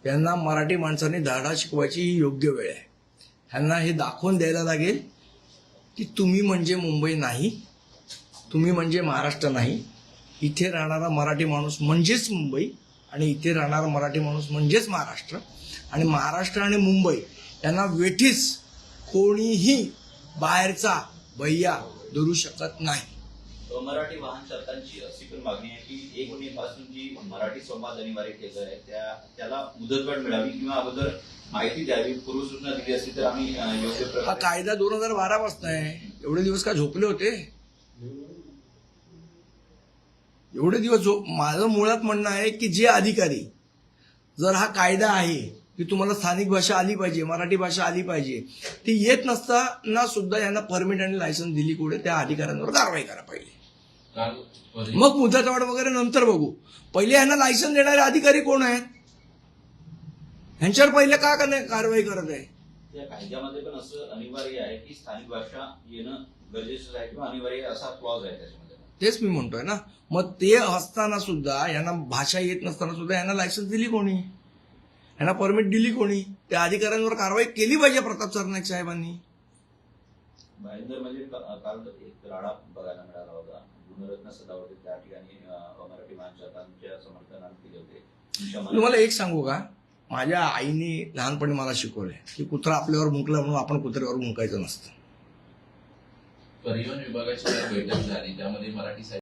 यांना मराठी माणसांनी धडा शिकवायची ही योग्य वेळ आहे. ह्यांना हे दाखवून द्यायला लागेल की तुम्ही म्हणजे मुंबई नाही, तुम्ही म्हणजे महाराष्ट्र नाही. इथे राहणारा मराठी माणूस म्हणजेच मुंबई आणि इथे राहणारा मराठी माणूस म्हणजेच महाराष्ट्र. आणि महाराष्ट्र आणि मुंबई यांना वेठीस कोणीही बाहेरचा भैया धरू शकत नाही. मराठी वाहन चालकांची अशी पण मागणी आहे की 1 मे पासून जी मराठी संवाद अनिवार्य केलं आहे त्याला मुदतवाढ मिळावी किंवा अगोदर माहिती द्यावी, पूर्वसूचना दिली असती तर आम्ही योग्य हा प्रकारे. कायदा 2012 पासून आहे. एवढे दिवस का झोपले होते? एवढे दिवस माझं मुळात म्हणणं आहे की जे अधिकारी, जर हा कायदा आहे की तुम्हाला स्थानिक भाषा आली पाहिजे, मराठी भाषा आली पाहिजे, ती येत नसताना सुद्धा यांना परमिट आणि लायसन्स दिली कुठे, त्या अधिकाऱ्यांवर कारवाई करा पहिले. मग मुदतवाढ वगैरे नंतर बघू. पहिले यांना लायसन्स देणारे अधिकारी कोण आहेत, ह्यांच्यावर पहिले का कारवाई करत आहे? त्या कायद्यामध्ये पण असं अनिवार्य आहे की स्थानिक भाषा येणं गरजेचं आहे किंवा अनिवार्य असा क्लॉज आहे त्याच्यामध्ये. तेच मी म्हणतोय ना. मग ते असताना सुद्धा यांना भाषा येत नसताना सुद्धा यांना लायसन्स दिली कोणी, यांना परमिट दिली कोणी? त्या अधिकाऱ्यांवर कारवाई केली पाहिजे प्रताप सरनाईक साहेबांनी. भाईंदर म्हणजे काल एक राडा बघायला मिळाला होता. गुणरत्न सदावर्ते त्या ठिकाणी मराठी माणसांच्या समर्थनार्थ केले होते. तुम्हाला एक सांगू का, माझ्या आईने लहानपणी मला शिकवलंय की कुत्रा आपल्यावर मुंकला म्हणून आपण कुत्र्यावर मुंकायचं नसतं. परिवहन विभागाची बैठक झाली त्यामध्ये मराठी